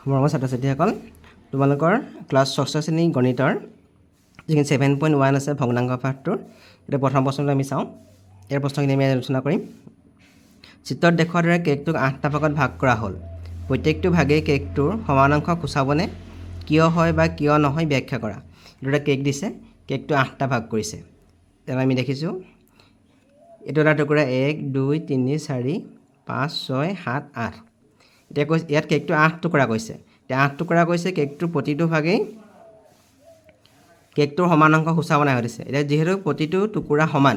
মৰমৰ ছাত্ৰ ছাত্ৰীসকল তোমালোকৰ ক্লাছ 6 শ্ৰেণীৰ গণিতৰ যিখিনি 7.1 আছে ভগ্নাংশ পাঠটোৰ এটা প্ৰথম প্ৰশ্নটো আমি চাওঁ। ইয়াৰ প্ৰশ্নখিনি আমি আলোচনা কৰিম। চিত্ৰত দেখুওৱাৰ দৰে কেকটোক 8টা ভাগত ভাগ কৰা হ'ল। প্ৰত্যেকটো ভাগেই কেকটোৰ সমানাংশ সূচাবনে? কিয় হয় বা কিয় নহয় ব্যাখ্যা কৰা। দুটা কেক দিছে, কেকটো 8টা ভাগ কৰিছে। তেনে আমি দেখিছোঁ এইটো এটা টুকুৰা 1 2 3 4 5 6 7 8। এতিয়া কৈছে ইয়াত কেকটো 8 টুকুৰা কৈছে। এতিয়া 8 টুকুৰা কৈছে, কেকটোৰ প্ৰতিটো ভাগেই কেকটোৰ সমানাংশ সূচাব নাই সুধিছে। এতিয়া যিহেতু প্ৰতিটো টুকুৰা সমান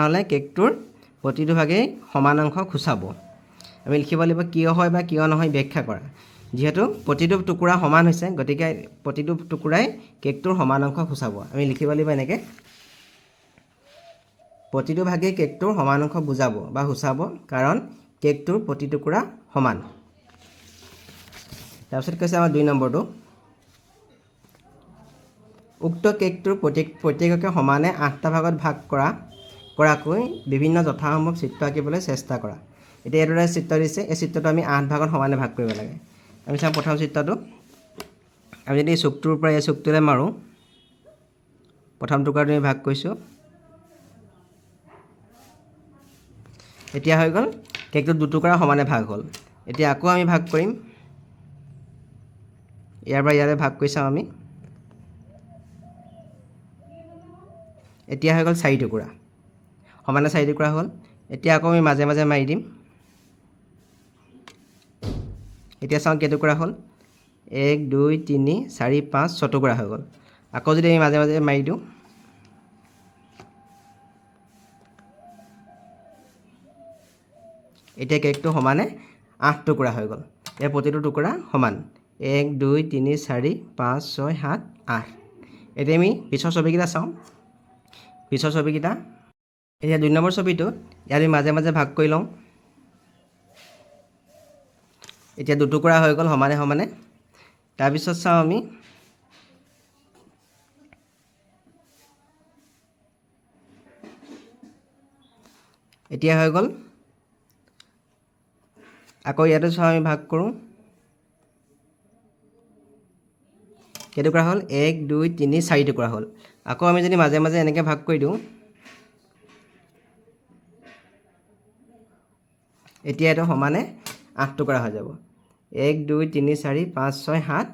হ'লে কেকটোৰ প্ৰতিটো ভাগেই সমানাংশ সূচাব। আমি লিখিব লাগিব কিয় হয় বা কিয় নহয় ব্যাখ্যা কৰা। যিহেতু প্ৰতিটো টুকুৰা সমান হৈছে, গতিকে প্ৰতিটো টুকুৰাই কেকটোৰ সমানাংশ সূচাব। আমি লিখিব লাগিব এনেকৈ, প্ৰতিটো ভাগেই কেকটোৰ সমানাংশ বুজাব বা সূচাব, কাৰণ কেকটোৰ প্ৰতি টুকুৰা সমান। তাৰপিছত কৈছে আমাৰ 2 নম্বৰটো, উক্ত কেকটোৰ প্ৰত্যেককে সমানে 8টা ভাগত ভাগ কৰাকৈ বিভিন্ন যথাসম্ভৱ চিত্ৰ আঁকিবলৈ চেষ্টা কৰা। এতিয়া এইদৰে চিত্ৰ দিছে, এই চিত্ৰটো আমি 8 ভাগত সমানে ভাগ কৰিব লাগে। আমি চাওঁ প্ৰথম চিত্ৰটো। আমি যদি চুকটোৰ পৰা এই চুকটোলৈ মাৰোঁ, প্ৰথম টুকুৰাটো আমি ভাগ কৰিছোঁ। এতিয়া হৈ গ'ল কেকটো দুটুকুৰা সমানে ভাগ হ'ল। এতিয়া আকৌ আমি ভাগ কৰিম, ইয়াৰ পৰা ইয়ালৈ ভাগ কৰি চাওঁ আমি। এতিয়া হৈ গ'ল 4 টুকুৰা, সমানে 4 টুকুৰা হ'ল। এতিয়া আকৌ আমি মাজে মাজে মাৰি দিম। এতিয়া চাওঁ কেইটুকুৰা হ'ল, 1 2 3 4 5 6 টুকুৰা হৈ গ'ল। আকৌ যদি আমি মাজে মাজে মাৰি দিওঁ, এতিয়া কেকটো সমানে 8 টুকুৰা হৈ গ'ল। ইয়াৰ প্ৰতিটো টুকুৰা সমান, 1 2 3 4 5 6 7 8। এতিয়া আমি পিছৰ ছবিকেইটা চাওঁ। পিছৰ ছবিকেইটা, এতিয়া 2 নম্বৰ ছবিটো ইয়াত আমি মাজে মাজে ভাগ কৰি লওঁ। এতিয়া দুটুকুৰা হৈ গ'ল সমানে সমানে। তাৰপিছত চাওঁ আমি এতিয়া হৈ গ'ল, আকৌ ইয়াতো চাওঁ আমি ভাগ কৰোঁ। কেইটুকুৰা হ'ল, 1 2 3 4 টুকুৰা হ'ল। আকৌ আমি যদি মাজে মাজে এনেকৈ ভাগ কৰি দিওঁ, এতিয়া এইটো সমানে 8 টুকুৰা হৈ যাব। 1 2 3 4 5 6 7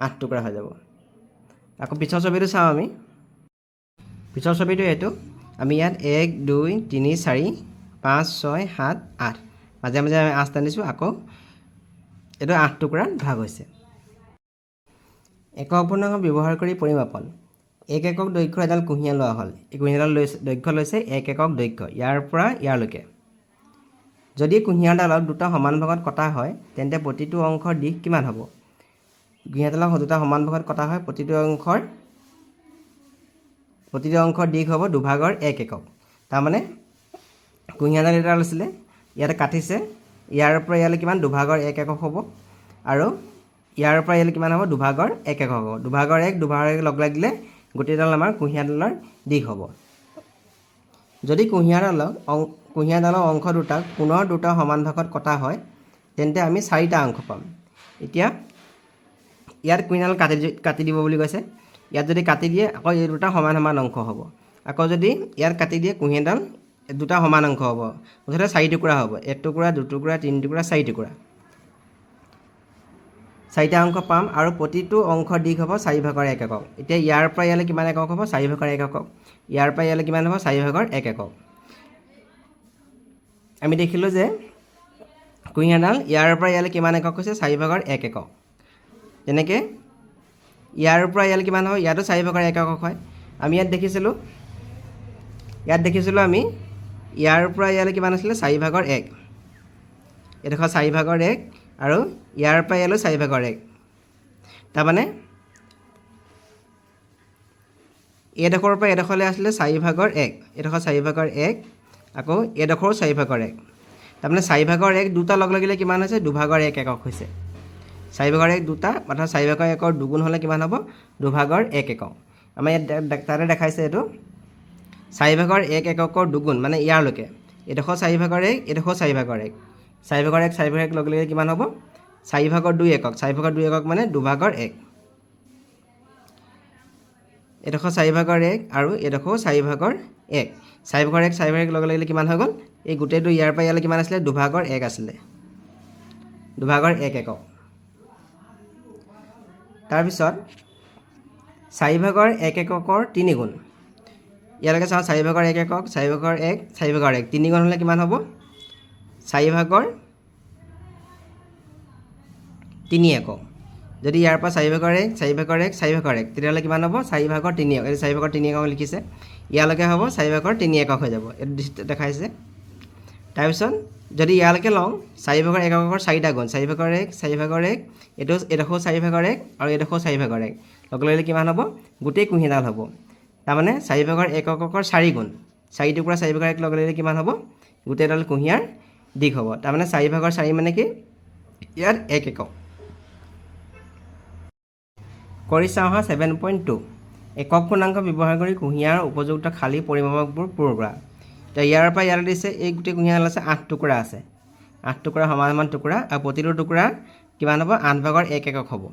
8 টুকুৰা হৈ যাব। আকৌ পিছৰ ছবিটো চাওঁ আমি। পিছৰ ছবিটো এইটো। আমি ইয়াত 1 2 3 4 5 6 7 8 মাজে মাজে আমি 8 টানিছোঁ। আকৌ এইটো 8 টুকুৰাত ভাগ হৈছে। একক পূৰ্ণাংক ব্যৱহাৰ কৰি পৰিমাপন। 1 একক দৈৰ্ঘ্যৰ এডাল কুঁহিয়াৰ লোৱা হ'ল। এই কুঁহিয়াৰডাল দৈৰ্ঘ্য লৈছে 1 একক দৈৰ্ঘ্য, ইয়াৰ পৰা ইয়ালৈকে। যদি কুঁহিয়াৰডালক 2টা সমান ভাগত কটা হয়, তেন্তে প্ৰতিটো অংশৰ দিশ কিমান হ'ব? কুঁহিয়াৰডালক 2টা সমান ভাগত কটা হয়, প্ৰতিটো অংশৰ দিশ হ'ব 2/1 একক। তাৰমানে কুঁহিয়াৰডাল এটা লৈছিলে, ইয়াতে কাটিছে, ইয়াৰ পৰা ইয়ালৈ কিমান 2/1 একক হ'ব, আৰু ইয়াৰ পৰা ইয়ালৈ কিমান হ'ব 2/1 একক হ'ব। 2/1 2/1 লগ লাগিলে গোটেইডাল আমাৰ কুঁহিয়াৰডালৰ দিশ হ'ব। যদি কুঁহিয়াৰডালৰ অংশ দুটাক পুনৰ 2টা সমান ভাগত কটা হয়, তেন্তে আমি 4টা অংশ পাম। এতিয়া ইয়াত কুঁহিয়াৰডাল কাটি দিব বুলি কৈছে। ইয়াত যদি কাটি দিয়ে, আকৌ এই 2টা সমান সমান অংশ হ'ব। আকৌ যদি ইয়াত কাটি দিয়ে, কুঁহিয়াৰডাল 2টা সমান অংশ হ'ব। মুঠতে 4 টুকুৰা হ'ব। 1 টুকুৰা 2 টুকুৰা 3 টুকুৰা 4 টুকুৰা। 4টা অংশ পাম, আৰু প্ৰতিটো অংশৰ দিশ হ'ব 4/1 একক। এতিয়া ইয়াৰ পৰা ইয়ালৈ কিমান একক হ'ব? 4/1 একক। ইয়াৰ পৰা ইয়ালৈ কিমান হ'ব? 4/1 একক। আমি দেখিলোঁ যে কুঁহিয়াৰডাল ইয়াৰ পৰা ইয়ালৈ কিমান একক হৈছে? 4/1 একক। তেনেকৈ ইয়াৰ পৰা ইয়ালৈ কিমান হ'ব? ইয়াতো 4/1 একক হয়। আমি ইয়াত দেখিছিলোঁ আমি ইয়াৰ পৰা ইয়ালৈ কিমান আছিলে? 4/1। এডোখৰ 4/1 আৰু ইয়াৰ পৰা ইয়ালৈ 4/1। তাৰমানে এইডোখৰৰ পৰা এডোখৰলৈ আছিলে 4/1। এডোখৰ 4/1, আকৌ এডোখৰো 4/1। তাৰমানে 4/1 দুটা লগ লাগিলে কিমান হৈছে? 2/1 একক হৈছে। 4/1 দুটা, অৰ্থাৎ 4/1 একৰ দুগুণ হ'লে কিমান হ'ব? 2/1 একক। আমাৰ ইয়াত তাতে দেখাইছে এইটো 4/1 একৰ দুগুণ, মানে ইয়াৰলৈকে। এডোখৰ 4/1, এডোখৰ 4/1। 4/1 লগ লাগিলে কিমান হ'ব? 4/2 একক 4/2 একক মানে 2/1 এডোখৰ 4/1 আৰু এডোখৰ 4/1 4/1 4/1 লগে লাগিলে কিমান হৈ গ'ল এই গোটেইটো ইয়াৰ পৰা ইয়ালৈ কিমান আছিলে 2/1 আছিলে 2/1 একক তাৰপিছত 4/1 একৰ 3 গুণ ইয়ালৈকে চাওঁ 4/1 একক 4/1 4/1 3 গুণ হ'লে কিমান হ'ব 4/3 একক যদি ইয়াৰ পৰা 4/1 4/1 4/1 তেতিয়াহ'লে কিমান হ'ব 4/3 একক এই 4/3 একক লিখিছে ইয়ালৈকে হ'ব 4/3 একক হৈ যাব এইটো দেখাইছে তাৰপিছত যদি ইয়ালৈকে লওঁ 4/1 এককৰ 4টা গুণ 4/1 4/1 এইটো এডোখৰ 4/1 আৰু এডোখৰ 4/1 লগ লাগিলে কিমান হ'ব গোটেই কুঁহিডাল হ'ব তাৰমানে 4/1 এককৰ 4 গুণ 4 টুকুৰা 4/1 লগ লাগিলে কিমান হ'ব গোটেইডাল কুঁহিয়াৰ দিশ হ'ব তাৰমানে 4/4 মানে কি ইয়াত 1 একক কৰি চাওঁ হা 7.2 একক পূৰ্ণাংক ব্যৱহাৰ কৰি কুঁহিয়াৰ উপযুক্ত খালী পৰিমাপকবোৰ পূৰণ কৰা তো ইয়াৰ পৰা ইয়ালৈ দিছে এই গোটেই কুঁহিয়াৰ আছে 8 টুকুৰা আছে 8 টুকুৰা সমান সমান টুকুৰা আৰু প্ৰতিটো টুকুৰা কিমান হ'ব 8/1 একক হ'ব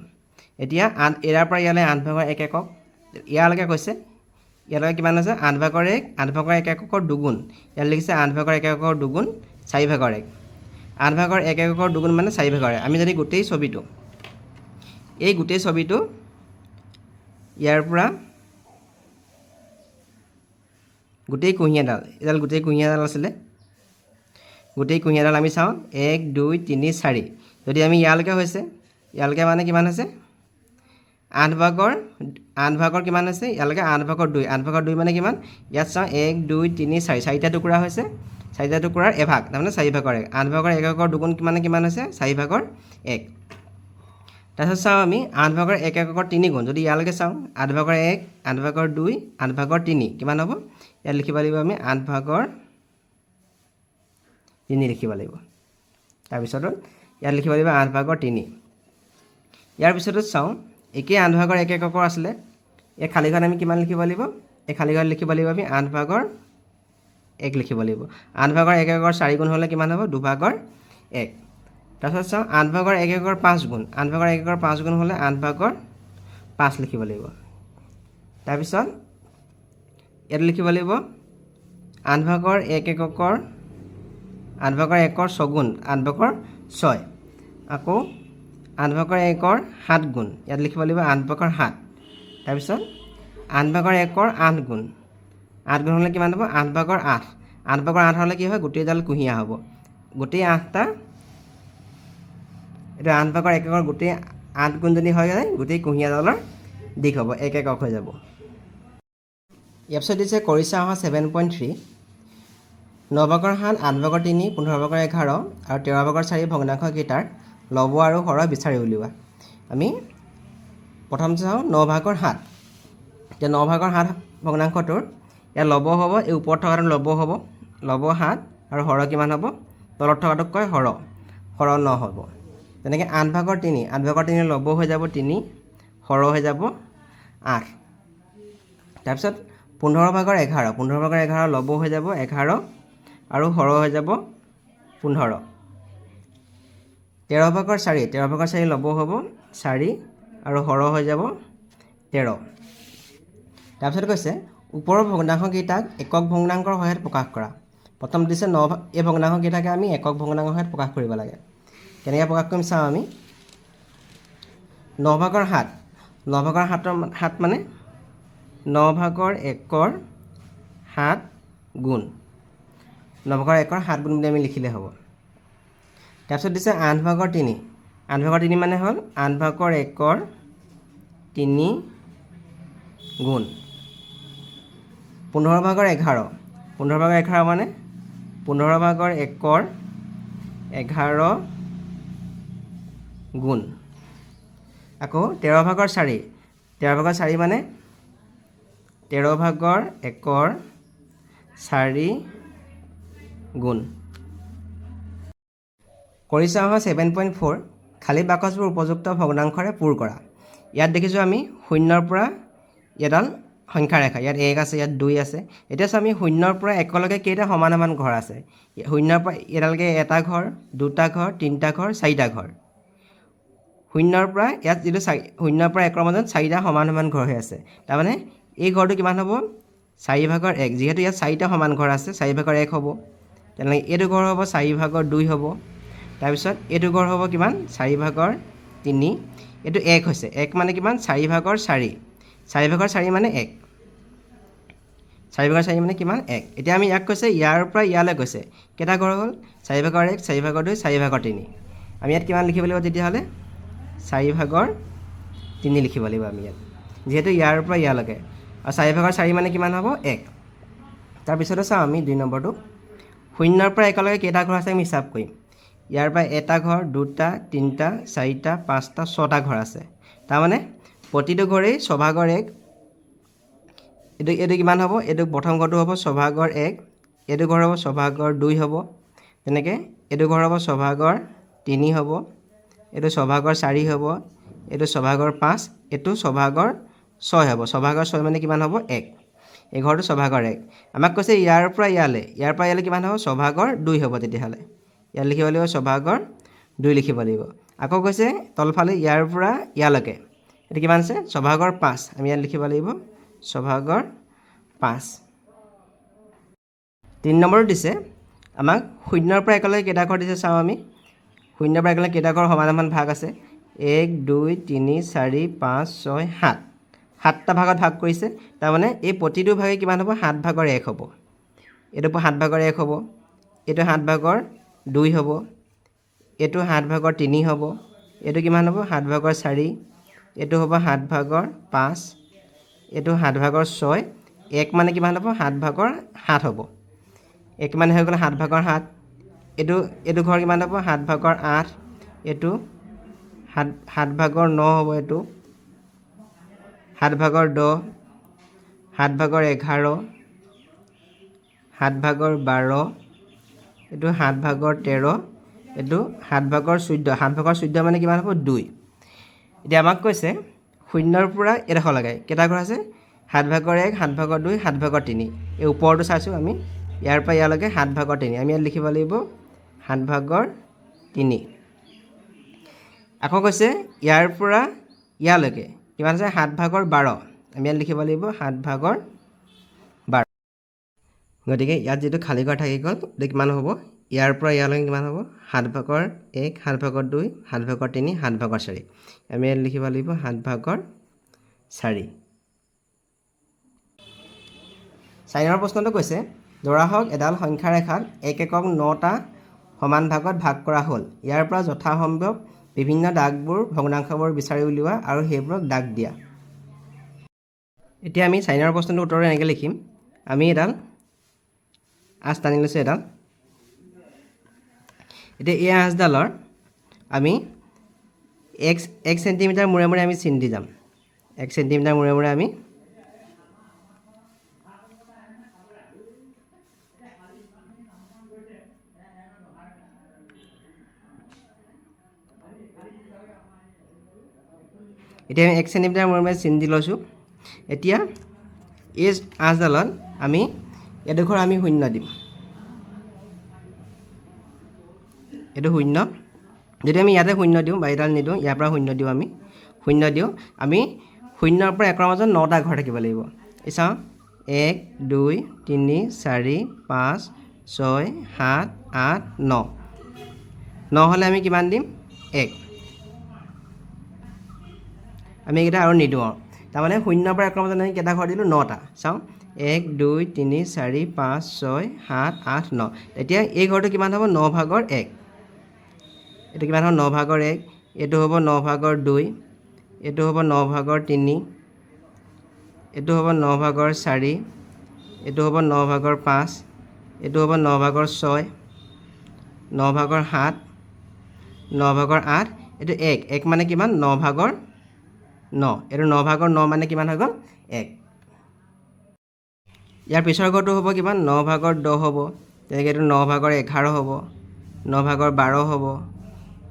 এতিয়া ইয়াৰ পৰা ইয়ালৈ 8/1 একক ইয়ালৈকে কৈছে ইয়ালৈকে কিমান আছে 8/1 8/1 একৰ দুগুণ ইয়াত লিখিছে 8/1 একৰ দুগুণ 4/1 8/1 একৰ দুগুণ মানে 4/1 আমি যদি গোটেই ছবিটো ইয়াৰ পৰা গোটেই কুঁহিয়াৰডাল এডাল গোটেই কুঁহিয়াৰডাল আছিলে গোটেই কুঁহিয়াৰডাল আমি চাওঁ 1 2 3 4 যদি আমি ইয়ালৈকে হৈছে ইয়ালৈকে মানে কিমান হৈছে 8/8 কিমান হৈছে ইয়ালৈকে 8/2 8/2 মানে কিমান ইয়াত চাওঁ 1 2 3 4 চাৰিটা টুকুৰা হৈছে চাৰিটা টুকুৰাৰ এভাগ তাৰমানে 4/1 8/1 একৰ দুগুণ কিমান হৈছে 4/1 তাৰপিছত চাওঁ আমি 8/1 একৰ 3 গুণ যদি ইয়ালৈকে চাওঁ 8/1 8/2 8/3 কিমান হ'ব ইয়াত লিখিব লাগিব আমি 8/3 লিখিব লাগিব তাৰপিছত ইয়াত লিখিব লাগিব 8/3 ইয়াৰ পিছতো চাওঁ একেই 8/1 একৰ আছিলে এই খালীখন আমি কিমান লিখিব লাগিব এই খালীখন লিখিব লাগিব আমি 8/1 লিখিব লাগিব 8/1 একৰ 4 গুণ হ'লে কিমান হ'ব 2/1 তাৰপিছত চাওঁ 8/1 একৰ 5 গুণ 8/1 একৰ 5 গুণ হ'লে 8/5 লিখিব লাগিব তাৰপিছত ইয়াত লিখিব লাগিব 8/1 একৰ 6 গুণ 8/6 আকৌ 8/1 একৰ 7 গুণ ইয়াত লিখিব লাগিব 8/7 তাৰপিছত 8/1 একৰ 8 গুণ 8 গুণ হ'লে কিমান হ'ব 8/8 8/8 হ'লে কি হয় গোটেইডাল কুঁহিয়াৰ হ'ব গোটেই 8টা এইটো 8/1 একৰ গোটেই 8 গুণ যদি হয় গোটেই কুঁহিয়াৰডালৰ দিশ হ'ব 1 একক হৈ যাব ইয়াৰ পিছত দিছে কৰি চাওঁ 7.3 9/7 8/3 15/11 আৰু 13/4 ভগ্নাংশকেইটাৰ লব আৰু হৰ বিচাৰি উলিওৱা আমি প্ৰথম চাওঁ 9/7 এতিয়া 9/7 ভগ্নাংশটোৰ ইয়াৰ লব হ'ব এই ওপৰত থকাটো লব হ'ব লব 7 আৰু হৰ কিমান হ'ব তলত থকাটোক কয় হৰ 9 হ'ব তেনেকৈ 8/3 8/3 লব হৈ যাব 3 হৰ হৈ যাব 8 তাৰপিছত 15/11 15/11 লব হৈ যাব 11 আৰু হৰ হৈ যাব 15 13/4 13/4 লব হ'ব 4 আৰু হৰ হৈ যাব 13 তাৰপিছত কৈছে ওপৰৰ ভগ্নাংশকেইটাক একক ভগ্নাংকৰ সহায়ত প্ৰকাশ কৰা প্ৰথম দিছে 9 এই ভগ্নাংশকেইটাকে আমি একক ভগ্নাংকৰ সহায়ত প্ৰকাশ কৰিব লাগে কেনেকৈ প্ৰকাশ কৰিম চাওঁ আমি 9/7 9/7 মানে 9/1 7 গুণ 9/1 7 গুণ বুলি আমি লিখিলে হ'ব তাৰপিছত দিছে 8/3 8/3 মানে হ'ল 8/1 3 গুণ 15/11 15/11 মানে 15/1 11 গুণ আকৌ 13/4 13/4 মানে 13/1 4 গুণ কৰি চাওঁ 7.4 খালী বাকচবোৰ উপযুক্ত ভগ্নাংশৰে পূৰ কৰা ইয়াত দেখিছোঁ আমি 0ৰ পৰা এডাল সংখ্যা ৰেখা ইয়াত 1 আছে ইয়াত 2 আছে এতিয়া চাওঁ আমি 0ৰ পৰা 1লৈকে কেইটা সমান সমান ঘৰ আছে 0ৰ পৰা এডালকৈ এটা ঘৰ দুটা ঘৰ তিনিটা ঘৰ চাৰিটা ঘৰ শূন্যৰ পৰা ইয়াত যিটো শূন্যৰ পৰা 1ৰ মাজত 4টা সমান সমান ঘৰ হৈ আছে তাৰমানে এই ঘৰটো কিমান হ'ব 4/1 যিহেতু ইয়াত 4টা সমান ঘৰ আছে 4/1 হ'ব তেনেহ'লে এইটো ঘৰ হ'ব 4/2 হ'ব তাৰপিছত এইটো ঘৰ হ'ব কিমান 4/3 এইটো 1 হৈছে 1 মানে কিমান 4/4 4/4 মানে 1 4/4 মানে কিমান 1 এতিয়া আমি ইয়াক কৈছে ইয়াৰ পৰা ইয়ালৈ কৈছে কেইটা ঘৰ হ'ল 4/1 4/2 4/3 আমি ইয়াত কিমান লিখিব লাগিব তেতিয়াহ'লে 4/3 লিখিব লাগিব আমি ইয়াত যেহেতু ইয়াৰ পৰা ইয়ালৈকে আৰু 4/4 মানে কিমান হ'ব 1 তাৰপিছতে চাওঁ আমি 2 নম্বৰটো শূন্যৰ পৰা 1লৈকে কেইটা ঘৰ আছে আমি হিচাপ কৰিম ইয়াৰ পৰা এটা ঘৰ দুটা তিনিটা চাৰিটা পাঁচটা ছটা ঘৰ আছে তাৰমানে প্ৰতিটো ঘৰেই ছভাগৰ 1 এইটো কিমান হ'ব এইটো প্ৰথম ঘৰটো হ'ব ছভাগৰ 1 এইটো ঘৰ হ'ব ছভাগৰ 2 হ'ব তেনেকৈ এইটো ঘৰ হ'ব ছভাগৰ 3 হ'ব এইটো ছভাগৰ 4 হ'ব এইটো ছভাগৰ 5 এইটো ছভাগৰ 6 হ'ব ছভাগৰ 6 মানে কিমান হ'ব 1 এই ঘৰটো ছভাগৰ 1 আমাক কৈছে ইয়াৰ পৰা ইয়ালৈ কিমান হ'ব ছভাগৰ 2 হ'ব তেতিয়াহ'লে ইয়াত লিখিব লাগিব ছভাগৰ 2 লিখিব লাগিব আকৌ কৈছে তলফালে ইয়াৰ পৰা ইয়ালৈকে এইটো কিমান আছে ছভাগৰ 5 আমি ইয়াত লিখিব লাগিব ছভাগৰ 5 3 নম্বৰটো দিছে আমাক শূন্যৰ পৰা 1লৈকে কেইটা ঘৰ দিছে চাওঁ আমি শূন্যৰ পৰা 1লৈকে কেইটা ঘৰ সমান সমান ভাগ আছে 1 2 3 4 5 6 7 7টা ভাগত ভাগ কৰিছে তাৰমানে এই প্ৰতিটো ভাগে কিমান হ'ব 7/1 হ'ব এইটো 7/1 হ'ব এইটো 7/2 হ'ব এইটো 7/3 হ'ব এইটো কিমান হ'ব 7/4 এইটো হ'ব 7/5 এইটো 7/6 1 মানে কিমান হ'ব 7/7 হ'ব 1 মানে হৈ গ'ল 7/7 এইটো ঘৰ কিমান হ'ব 7/8 এইটো 7/9 হ'ব এইটো 7/10 7/11 7/12 এইটো 7/13 এইটো 7/14 7/14 মানে কিমান হ'ব 2 এতিয়া আমাক কৈছে শূন্যৰ পৰা এডোখৰলৈকে কেইটা ঘৰ আছে 7/1 7/2 7/3 এই ওপৰটো চাইছোঁ আমি ইয়াৰ পৰা ইয়ালৈকে 7/3 আমি ইয়াত লিখিব লাগিব 7/3 আকৌ কৈছে ইয়াৰ পৰা ইয়ালৈকে কিমান আছে 7/12 আমি ইয়াত লিখিব লাগিব 7/12 গতিকে ইয়াত যিটো খালী ঘৰ থাকি গ'ল এইটো কিমান হ'ব ইয়াৰ পৰা ইয়ালৈকে কিমান হ'ব 7/1 7/2 7/3 7/4 আমি ইয়াত লিখিব লাগিব 7/4 4 নম্বৰ প্ৰশ্নটো কৈছে ধৰা হওক এডাল সংখ্যা ৰেখাত 1 একক 9টা সমান ভাগত ভাগ কৰা হ'ল ইয়াৰ পৰা যথাসম্ভৱ বিভিন্ন দাগবোৰ ভগ্নাংশবোৰ বিচাৰি উলিওৱা আৰু সেইবোৰক দাগ দিয়া এতিয়া আমি 4 নম্বৰ প্ৰশ্নটোৰ উত্তৰ এনেকৈ লিখিম আমি এডাল আঁচ টানি লৈছোঁ এডাল এতিয়া এই আঁচডালৰ আমি 1 চেণ্টিমিটাৰ মূৰে মূৰে আমি চিন দি যাম 1 চেণ্টিমিটাৰ মূৰে মূৰে আমি এতিয়া আমি 1 চেণ্টিমিটাৰ মূৰে মূৰে চিন দি লৈছোঁ এতিয়া এই আঁচডালত আমি এডোখৰ আমি শূন্য দিম এইটো শূন্য যদি আমি ইয়াতে শূন্য দিওঁ বা এইডাল নিদিওঁ ইয়াৰ পৰা শূন্য দিওঁ আমি শূন্যৰ পৰা 1ৰ মাজত 9টা ঘৰ থাকিব লাগিব এই চাওঁ 1 2 3 4 5 6 7 8 9 নহ'লে আমি কিমান দিম 1 আমি এইকেইটা আৰু নিদিওঁ আৰু তাৰমানে শূন্যৰ পৰা 1ৰ মাজত আমি কেইটা ঘৰ দিলোঁ 9টা চাওঁ 1 2 3 4 5 6 7 8 9 এতিয়া এই ঘৰটো কিমান হ'ব 9/1 এইটো কিমান হ'ব 9/1 এইটো হ'ব 9/2 এইটো হ'ব 9/3 এইটো হ'ব 9/4 এইটো হ'ব 9/5 এইটো হ'ব 9/6 9/7 9/8 এইটো 1 মানে কিমান 9/9 এইটো 9/9 মানে কিমান হৈ গ'ল 1 ইয়াৰ পিছৰ ঘৰটো হ'ব কিমান 9/10 হ'ব তেনেকৈ এইটো 9/11 হ'ব 9/12 হ'ব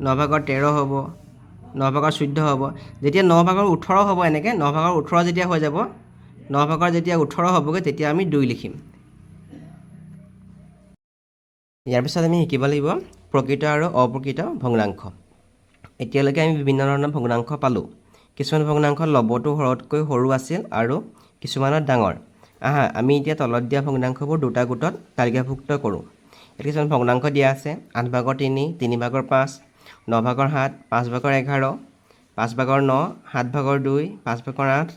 9/13 হ'ব 9/14 হ'ব যেতিয়া 9/18 হ'ব এনেকৈ 9/18 যেতিয়া হৈ যাব 9/18 হ'বগৈ তেতিয়া আমি 2 লিখিম ইয়াৰ পিছত আমি শিকিব লাগিব প্ৰকৃত আৰু অপ্ৰকৃত ভগ্নাংশ এতিয়ালৈকে আমি বিভিন্ন ধৰণৰ ভগ্নাংশ পালোঁ। কিছুমান ভগ্নাংশ লবটো হৰতকৈ সৰু আছিল আৰু কিছুমানত ডাঙৰ। আহা আমি এতিয়া তলত দিয়া ভগ্নাংশবোৰ দুটা গোটত তালিকাভুক্ত কৰোঁ। ইয়াত কিছুমান ভগ্নাংশ দিয়া আছে 8/3, 3/5, 9/7, 5/11, 5/9, 7/2, 5/8,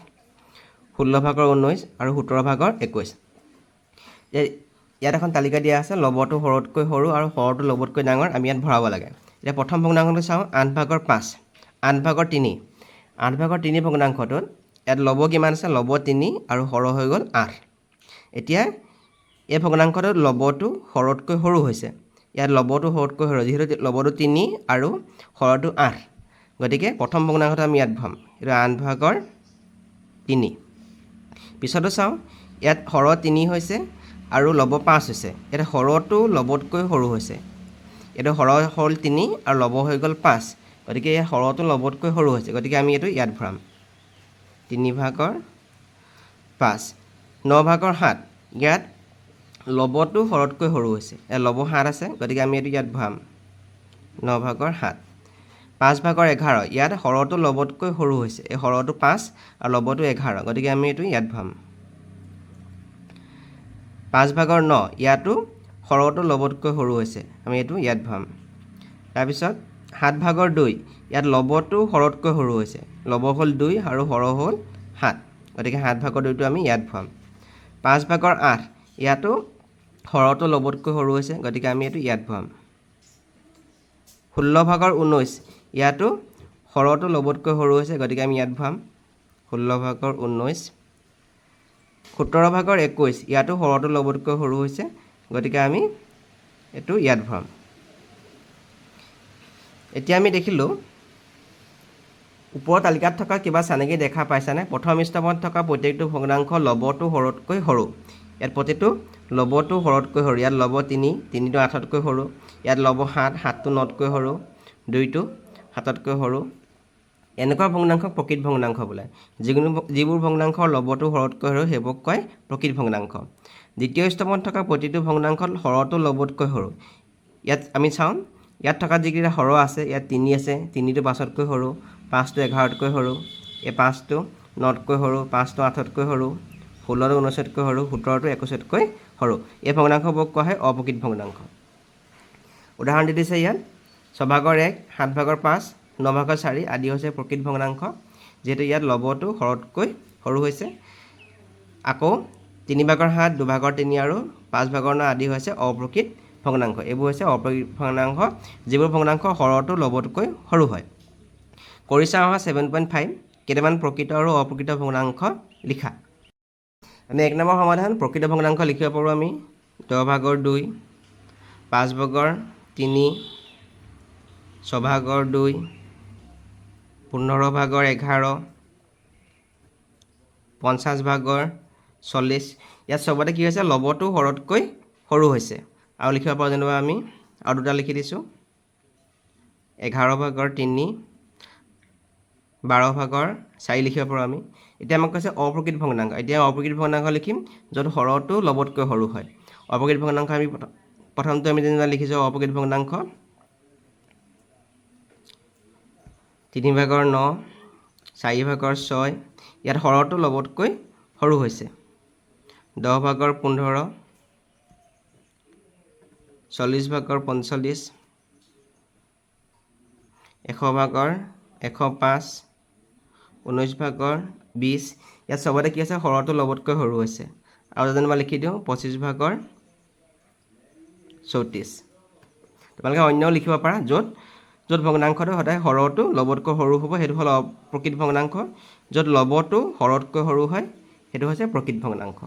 16/19 আৰু 17/21। ইয়াত এখন তালিকা দিয়া আছে লবটো হৰতকৈ সৰু আৰু হৰটো লবতকৈ ডাঙৰ। আমি ইয়াত ভৰাব লাগে। এতিয়া প্ৰথম ভগ্নাংশটো চাওঁ 8/5, 8/3, 8/3 ভগ্নাংশটোত ইয়াত লব কিমান আছে? লব 3 আৰু হৰ হৈ গ'ল 8। এতিয়া এই ভগ্নাংশটোত লবটো হৰতকৈ সৰু হৈছে। ইয়াত লবটো হৰতকৈ সৰু যিহেতু লবটো 3 আৰু হৰটো 8, গতিকে প্ৰথম ভগ্নাংশটো আমি ইয়াত ভৰাম। এইটো 8/3। পিছতো চাওঁ ইয়াত হৰ 3 হৈছে আৰু লব 5 হৈছে। ইয়াত হৰটো লবতকৈ সৰু হৈছে। এইটো হৰ হ'ল 3 আৰু লব হৈ গ'ল 5, গতিকে এই হৰটো লবতকৈ সৰু হৈছে। গতিকে আমি এইটো ইয়াত ভৰাম 3/5। 9/7 ইয়াত লবটো হৰতকৈ সৰু হৈছে। ইয়াত লব 7 আছে, গতিকে আমি এইটো ইয়াত ভৰাম 9/7। 5/11 ইয়াত হৰটো লবতকৈ সৰু হৈছে। এই হৰটো 5 আৰু লবটো 11, গতিকে আমি এইটো ইয়াত ভৰাম 5/9 ইয়াতো হৰটো লবতকৈ সৰু হৈছে। আমি এইটো ইয়াত ভৰাম। তাৰপিছত 7/2 ইয়াত লবটো হৰতকৈ সৰু হৈছে। লব হ'ল 2 আৰু হৰ হ'ল 7, গতিকে 7/2টো আমি ইয়াত ভৰাম। 5/8 ইয়াতো হৰটো লবতকৈ সৰু হৈছে, গতিকে আমি এইটো ইয়াত ভৰাম। 16/19 ইয়াতো হৰটো লবতকৈ সৰু হৈছে, গতিকে আমি ইয়াত ভৰাম 16/19। 17/21 ইয়াতো হৰটো লবতকৈ সৰু হৈছে, গতিকে আমি এইটো ইয়াত ভৰাম। এতিয়া আমি দেখিলোঁ ওপৰৰ তালিকাত থকা কিবা চানেকি দেখা পাইছানে? প্ৰথম স্তম্ভত থকা প্ৰত্যেকটো ভগ্নাংশ লবটো হৰতকৈ সৰু। ইয়াত প্ৰতিটো লবটো হৰতকৈ সৰু। ইয়াত লব 3, 3টো 8তকৈ সৰু। ইয়াত লব 7, 7টো 9তকৈ সৰু। 2টো 7তকৈ সৰু। এনেকুৱা ভগ্নাংশক প্ৰকৃত ভগ্নাংশ বোলে। যিবোৰ ভগ্নাংশৰ লবটো হৰতকৈ সৰু সেইবোৰক কয় প্ৰকৃত ভগ্নাংশ। দ্বিতীয় স্তম্ভত থকা প্ৰতিটো ভগ্নাংশত হৰটো লবতকৈ সৰু। ইয়াত আমি চাওঁ ইয়াত থকা যিকেইটা হৰ আছে, ইয়াত 3 আছে, 3টো 5তকৈ সৰু, 5টো 11তকৈ সৰু, এই 5টো 9তকৈ সৰু, 5টো 8তকৈ সৰু, 16টো 19তকৈ সৰু, 17টো 21তকৈ সৰু। এই ভগ্নাংশবোৰক কোৱা হয় অপ্ৰকৃত ভগ্নাংশ। উদাহৰণ দি দিছে ইয়াত 6/1, 7/5, 9/4 আদি হৈছে প্ৰকৃত ভগ্নাংশ, যিহেতু ইয়াত লবটো হৰতকৈ সৰু হৈছে। আকৌ 3/7, 2/3 আৰু 5/9 আদি হৈছে অপ্ৰকৃত ভগ্নাংশ। এইবোৰ হৈছে অপ্ৰকৃত ভগ্নাংশ, যিবোৰ ভগ্নাংশ হৰটো লবতকৈ সৰু হয়। কৰি চাওঁ অহা 7.5 কেইটামান প্ৰকৃত আৰু অপ্ৰকৃত ভগ্নাংশ লিখা। আমি 1 নম্বৰ সমাধান প্ৰকৃত ভগ্নাংশ লিখিব পাৰোঁ আমি 10/2, 5/3, 6/2, 15/11, 50/40। ইয়াত চবতে কি হৈছে? লবটো হৰতকৈ সৰু হৈছে। আৰু লিখিব পাৰোঁ যেনিবা আমি আৰু দুটা লিখি দিছোঁ 11/3, 12/4 লিখিব পাৰোঁ আমি। এতিয়া আমাক কৈছে অপ্ৰকৃত ভগ্নাংশ। এতিয়া অপ্ৰকৃত ভগ্নাংশ লিখিম য'ত হৰটো লবতকৈ সৰু হয়। অপ্ৰকৃত ভগ্নাংশ আমি প্ৰথমটো আমি যেনিবা লিখিছোঁ অপ্ৰকৃত ভগ্নাংশ 3/9, 4/6 ইয়াত হৰটো লবতকৈ সৰু হৈছে। 10/15, 40/45, 100/105, 19/20 ইয়াত চবতে কি আছে? হৰটো লবতকৈ সৰু হৈছে। আৰু যেনিবা লিখি দিওঁ 25/34। তোমালোকে অন্যও লিখিব পাৰা য'ত ভগ্নাংশটো সদায় হৰটো লবতকৈ সৰু হ'ব সেইটো হ'ল অপ্ৰকৃত ভগ্নাংশ। য'ত লবটো হৰতকৈ সৰু হয় সেইটো হৈছে প্ৰকৃত ভগ্নাংশ।